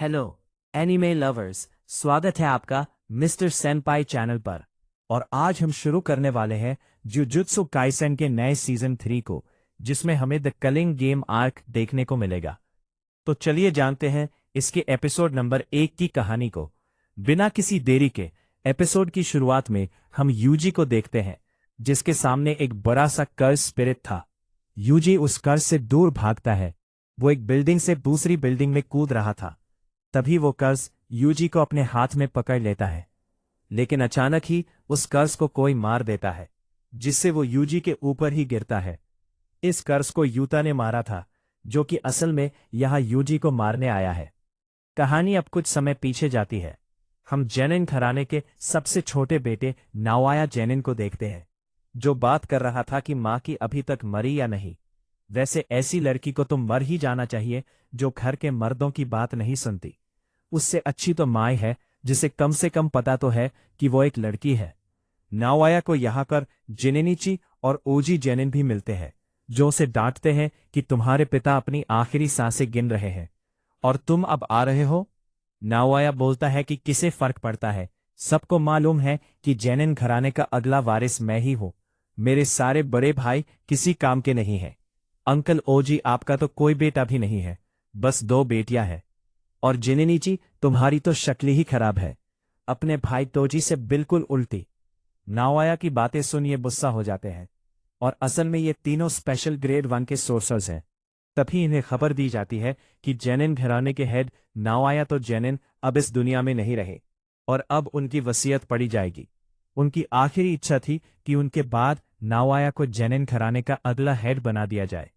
Hello anime lovers, स्वागत है आपका मिस्टर सेनपाई चैनल पर। और आज हम शुरू करने वाले हैं जुजुत्सु काइसेन के नए सीजन 3 को, जिसमें हमें द कलिंग गेम आर्क देखने को मिलेगा। तो चलिए जानते हैं इसके एपिसोड नंबर 1 की कहानी को। बिना किसी देरी के एपिसोड की शुरुआत में हम यूजी को देखते हैं, जिसके सामने एक बड़ा सा कर्ज स्पिरिट था। यूजी उस कर्ज से दूर भागता है। वो एक बिल्डिंग से दूसरी बिल्डिंग में कूद रहा था। तभी वो कर्ज यूजी को अपने हाथ में पकड़ लेता है, लेकिन अचानक ही उस कर्ज को कोई मार देता है, जिससे वो यूजी के ऊपर ही गिरता है। इस कर्ज को यूता ने मारा था, जो कि असल में यहाँ यूजी को मारने आया है। कहानी अब कुछ समय पीछे जाती है। हम जेनिन घराने के सबसे छोटे बेटे नाओया जेनिन को देखते हैं, जो बात कर रहा था कि माँ की अभी तक मरी या नहीं। वैसे ऐसी लड़की को तो मर ही जाना चाहिए जो घर के मर्दों की बात नहीं सुनती। उससे अच्छी तो माँ है, जिसे कम से कम पता तो है कि वो एक लड़की है। नाओया को यहाँ पर जिनेनिची और ओजी जेनिन भी मिलते हैं, जो उसे डांटते हैं कि तुम्हारे पिता अपनी आखिरी सांसें गिन रहे हैं और तुम अब आ रहे हो। नाओया बोलता है कि किसे फर्क पड़ता है, सबको मालूम है कि जेनिन घराने का अगला वारिस मैं ही हूं। मेरे सारे बड़े भाई किसी काम के नहीं हैं। अंकल ओजी, आपका तो कोई बेटा भी नहीं है, बस 2 बेटियां हैं। और जिनेनिची, तुम्हारी तो शक्ल ही खराब है, अपने भाई तोजी से बिल्कुल उल्टी। नाओया की बातें सुन ये गुस्सा हो जाते हैं, और असल में ये तीनों स्पेशल ग्रेड 1 के सोर्सर्स हैं। तभी इन्हें खबर दी जाती है कि जेनिन घराने के हेड नाओया तो जेनिन अब इस दुनिया में नहीं रहे, और अब उनकी वसीयत पड़ी जाएगी। उनकी आखिरी इच्छा थी कि उनके बाद नाओया को जेनिन घराने का अगला हेड बना दिया जाए।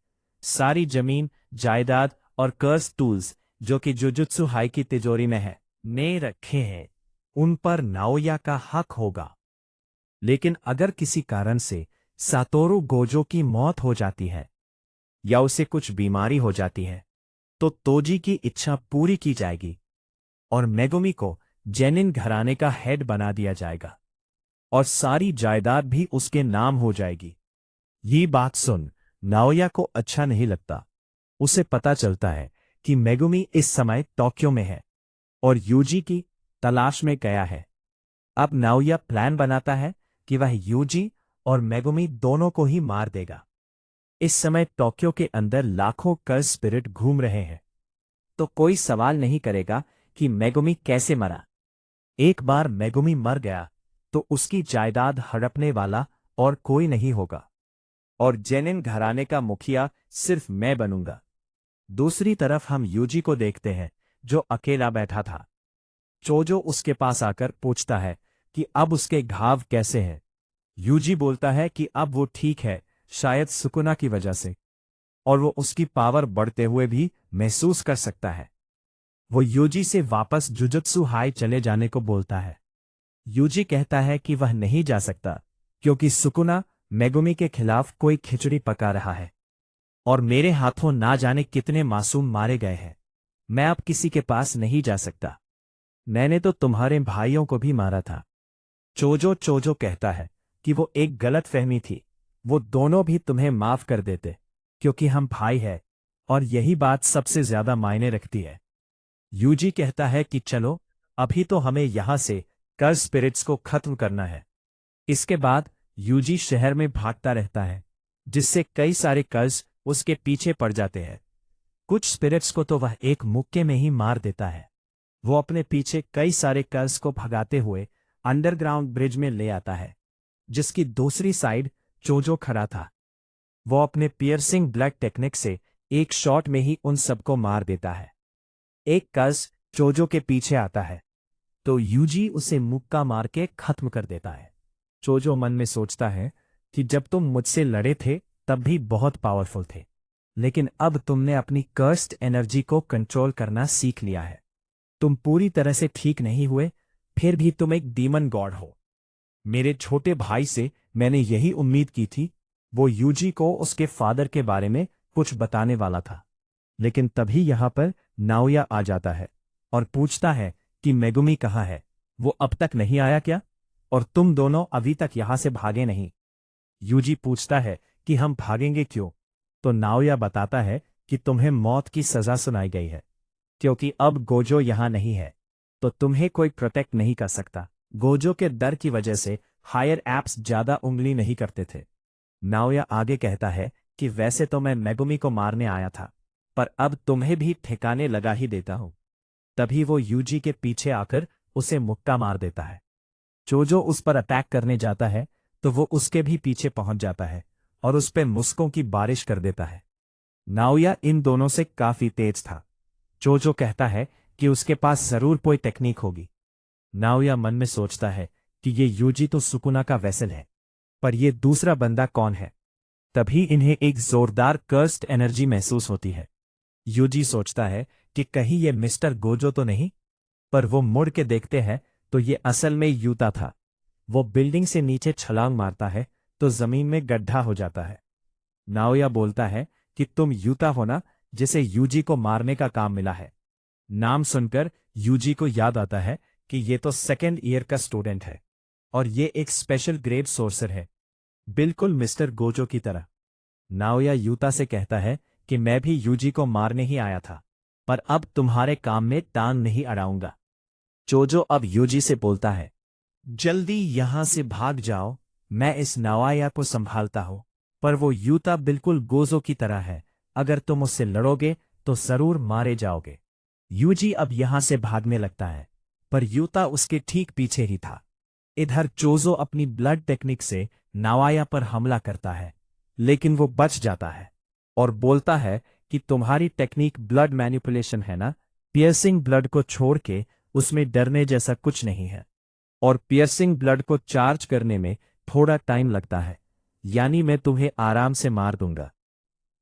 सारी जमीन, जायदाद और कर्स टूल्स जो कि जुजुत्सु हाई की तिजोरी में है ने रखे हैं, उन पर नाओया का हक होगा। लेकिन अगर किसी कारण से सातोरू गोजो की मौत हो जाती है या उसे कुछ बीमारी हो जाती है, तो तोजी की इच्छा पूरी की जाएगी और मेगुमी को जेनिन घराने का हेड बना दिया जाएगा और सारी जायदाद भी उसके नाम हो जाएगी। ये बात सुन नाओया को अच्छा नहीं लगता। उसे पता चलता है कि मेगुमी इस समय टोक्यो में है और यूजी की तलाश में गया है। अब नाओया प्लान बनाता है कि वह यूजी और मेगुमी दोनों को ही मार देगा। इस समय टोक्यो के अंदर लाखों कर्ज स्पिरिट घूम रहे हैं, तो कोई सवाल नहीं करेगा कि मेगुमी कैसे मरा। एक बार मेगुमी मर गया तो उसकी जायदाद हड़पने वाला और कोई नहीं होगा, और जेनिन घराने का मुखिया सिर्फ मैं बनूंगा। दूसरी तरफ हम यूजी को देखते हैं, जो अकेला बैठा था। चोजो उसके पास आकर पूछता है कि अब उसके घाव कैसे हैं। यूजी बोलता है कि अब वो ठीक है, शायद सुकुना की वजह से, और वो उसकी पावर बढ़ते हुए भी महसूस कर सकता है। वो यूजी से वापस जुजुत्सु हाई चले जाने को बोलता है। यूजी कहता है कि वह नहीं जा सकता, क्योंकि सुकुना मेगुमी के खिलाफ कोई खिचड़ी पका रहा है, और मेरे हाथों ना जाने कितने मासूम मारे गए हैं। मैं अब किसी के पास नहीं जा सकता। मैंने तो तुम्हारे भाइयों को भी मारा था। चोजो कहता है कि वो एक गलत फहमी थी, वो दोनों भी तुम्हें माफ कर देते, क्योंकि हम भाई हैं, और यही बात सबसे ज्यादा मायने रखती है। यूजी कहता है कि चलो, अभी तो हमें यहां से कर्ज स्पिरिट्स को खत्म करना है। इसके बाद यूजी शहर में भागता रहता है, जिससे कई सारे कर्ज उसके पीछे पड़ जाते हैं। कुछ स्पिरिट्स को तो वह एक मुक्के में ही मार देता है। वो अपने पीछे कई सारे कर्ज को भगाते हुए अंडरग्राउंड ब्रिज में ले आता है, जिसकी दूसरी साइड चोजो खड़ा था। वो अपने पियर्सिंग ब्लड टेक्निक से एक शॉट में ही उन सबको मार देता है। एक कर्ज चोजो के पीछे आता है, तो यूजी उसे मुक्का मार के खत्म कर देता है। चोजो मन में सोचता है कि जब तुम मुझसे लड़े थे तब भी बहुत पावरफुल थे, लेकिन अब तुमने अपनी कर्स्ड एनर्जी को कंट्रोल करना सीख लिया है। तुम पूरी तरह से ठीक नहीं हुए, फिर भी तुम एक डीमन गॉड हो। मेरे छोटे भाई से मैंने यही उम्मीद की थी। वो यूजी को उसके फादर के बारे में कुछ बताने वाला था, लेकिन तभी यहां पर नाओया आ जाता है और पूछता है कि मेगुमी कहाँ है, वो अब तक नहीं आया क्या, और तुम दोनों अभी तक यहां से भागे नहीं। यूजी पूछता है कि हम भागेंगे क्यों, तो नाओया बताता है कि तुम्हें मौत की सजा सुनाई गई है, क्योंकि अब गोजो यहाँ नहीं है, तो तुम्हें कोई प्रोटेक्ट नहीं कर सकता। गोजो के डर की वजह से हायर एप्स ज्यादा उंगली नहीं करते थे। नाओया आगे कहता है कि वैसे तो मैं मेगुमी को मारने आया था, पर अब तुम्हें भी ठिकाने लगा ही देता हूं। तभी वो यूजी के पीछे आकर उसे मुक्का मार देता है। चोजो उस पर अटैक करने जाता है तो वो उसके भी पीछे पहुंच जाता है और उस पर मुस्कों की बारिश कर देता है। नाओया इन दोनों से काफी तेज था। चोजो कहता है कि उसके पास जरूर कोई टेक्निक होगी। नाओया मन में सोचता है कि ये यूजी तो सुकुना का वेसल है, पर ये दूसरा बंदा कौन है। तभी इन्हें एक जोरदार कर्स्ड एनर्जी महसूस होती है। यूजी सोचता है कि कहीं ये मिस्टर गोजो तो नहीं, पर वो मुड़ के देखते हैं तो ये असल में यूता था। वो बिल्डिंग से नीचे छलांग मारता है तो जमीन में गड्ढा हो जाता है। नाओया बोलता है कि तुम यूता हो ना, जिसे यूजी को मारने का काम मिला है। नाम सुनकर यूजी को याद आता है कि ये तो सेकेंड ईयर का स्टूडेंट है और ये एक स्पेशल ग्रेड सोर्सर है, बिल्कुल मिस्टर गोजो की तरह। नाओया यूता से कहता है कि मैं भी यूजी को मारने ही आया था, पर अब तुम्हारे काम में टांग नहीं अड़ाऊंगा। चोजो अब यूजी से बोलता है, जल्दी यहां से भाग जाओ, मैं इस नाओया को संभालता हूं। पर वो यूता बिल्कुल गोजो की तरह है, अगर तुम उससे लड़ोगे तो जरूर मारे जाओगे। यूजी अब यहां से भागने लगता है, पर यूता उसके ठीक पीछे ही था। इधर चोजो अपनी ब्लड टेक्निक से नाओया पर हमला करता है, लेकिन वो बच जाता है और बोलता है कि तुम्हारी टेक्निक ब्लड मैनिपुलेशन है ना, पियर्सिंग ब्लड को छोड़ के उसमें डरने जैसा कुछ नहीं है। और पियर्सिंग ब्लड को चार्ज करने में थोड़ा टाइम लगता है, यानी मैं तुम्हें आराम से मार दूंगा।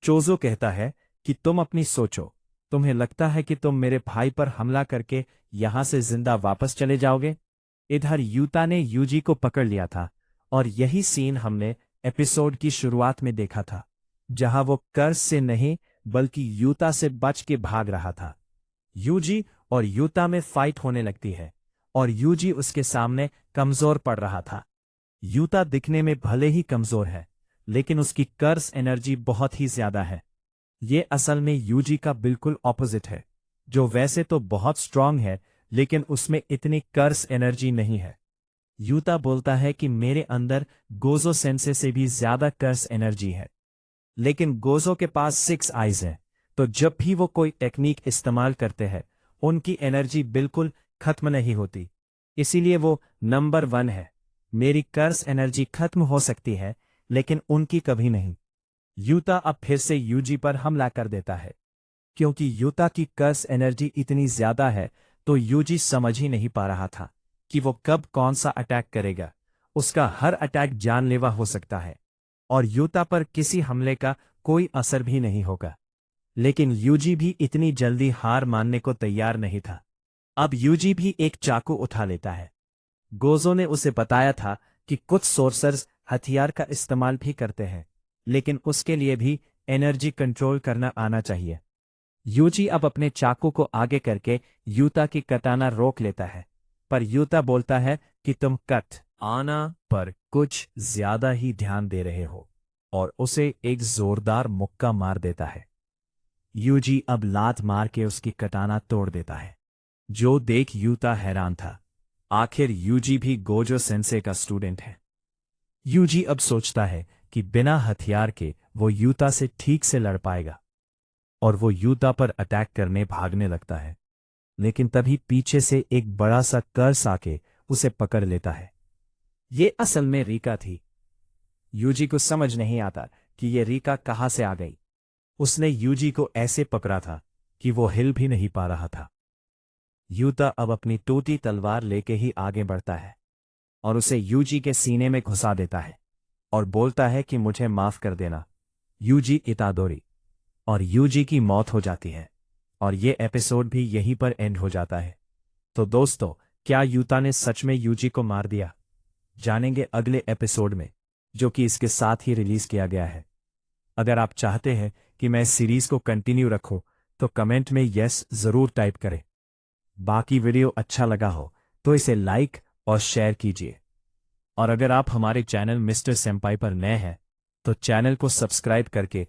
चोजो कहता है कि तुम अपनी सोचो, तुम्हें लगता है कि तुम मेरे भाई पर हमला करके यहां से जिंदा वापस चले जाओगे। इधर यूता ने यूजी को पकड़ लिया था और यही सीन हमने एपिसोड की शुरुआत में देखा था, जहां वो कर्ज से नहीं बल्कि यूता से बच के भाग रहा था। यूजी और यूता में फाइट होने लगती है और यूजी उसके सामने कमजोर पड़ रहा था। यूता दिखने में भले ही कमजोर है, लेकिन उसकी कर्स एनर्जी बहुत ही ज्यादा है। ये असल में यूजी का बिल्कुल ऑपोजिट है, जो वैसे तो बहुत स्ट्रांग है, लेकिन उसमें इतनी कर्स एनर्जी नहीं है। यूता बोलता है कि मेरे अंदर गोजो सेंसे से भी ज्यादा कर्स एनर्जी है, लेकिन गोजो के पास 6 आइज हैं, तो जब भी वो कोई टेक्निक इस्तेमाल करते हैं उनकी एनर्जी बिल्कुल खत्म नहीं होती, इसीलिए वो नंबर 1 है। मेरी कर्स एनर्जी खत्म हो सकती है, लेकिन उनकी कभी नहीं। यूता अब फिर से यूजी पर हमला कर देता है। क्योंकि यूता की कर्स एनर्जी इतनी ज्यादा है, तो यूजी समझ ही नहीं पा रहा था कि वो कब कौन सा अटैक करेगा। उसका हर अटैक जानलेवा हो सकता है और यूता पर किसी हमले का कोई असर भी नहीं होगा। लेकिन यूजी भी इतनी जल्दी हार मानने को तैयार नहीं था। अब यूजी भी एक चाकू उठा लेता है। गोजो ने उसे बताया था कि कुछ सोर्सर्स हथियार का इस्तेमाल भी करते हैं, लेकिन उसके लिए भी एनर्जी कंट्रोल करना आना चाहिए। यूजी अब अपने चाकू को आगे करके यूता की कटाना रोक लेता है, पर यूता बोलता है कि तुम कट आना पर कुछ ज्यादा ही ध्यान दे रहे हो, और उसे एक जोरदार मुक्का मार देता है। यूजी अब लात मार के उसकी कटाना तोड़ देता है, जो देख यूता हैरान था। आखिर यूजी भी गोजो सेंसे का स्टूडेंट है। यूजी अब सोचता है कि बिना हथियार के वो यूता से ठीक से लड़ पाएगा, और वो यूता पर अटैक करने भागने लगता है। लेकिन तभी पीछे से एक बड़ा सा कर्स आके उसे पकड़ लेता है। ये असल में रीका थी। यूजी को समझ नहीं आता कि ये रीका कहाँ से आ गई। उसने यूजी को ऐसे पकड़ा था कि वो हिल भी नहीं पा रहा था। यूता अब अपनी टूटी तलवार लेके ही आगे बढ़ता है और उसे यूजी के सीने में घुसा देता है और बोलता है कि मुझे माफ कर देना। यूजी इतादोरी, और यूजी की मौत हो जाती है और ये एपिसोड भी यहीं पर एंड हो जाता है। तो दोस्तों, क्या यूता ने सच में यूजी को मार दिया? जानेंगे अगले एपिसोड में, जो कि इसके साथ ही रिलीज किया गया है। अगर आप चाहते हैं कि मैं इस सीरीज को कंटिन्यू रखूं, तो कमेंट में यस जरूर टाइप करें। बाकी वीडियो अच्छा लगा हो तो इसे लाइक और शेयर कीजिए। और अगर आप हमारे चैनल मिस्टर सेंपाई पर नए हैं, तो चैनल को सब्सक्राइब करके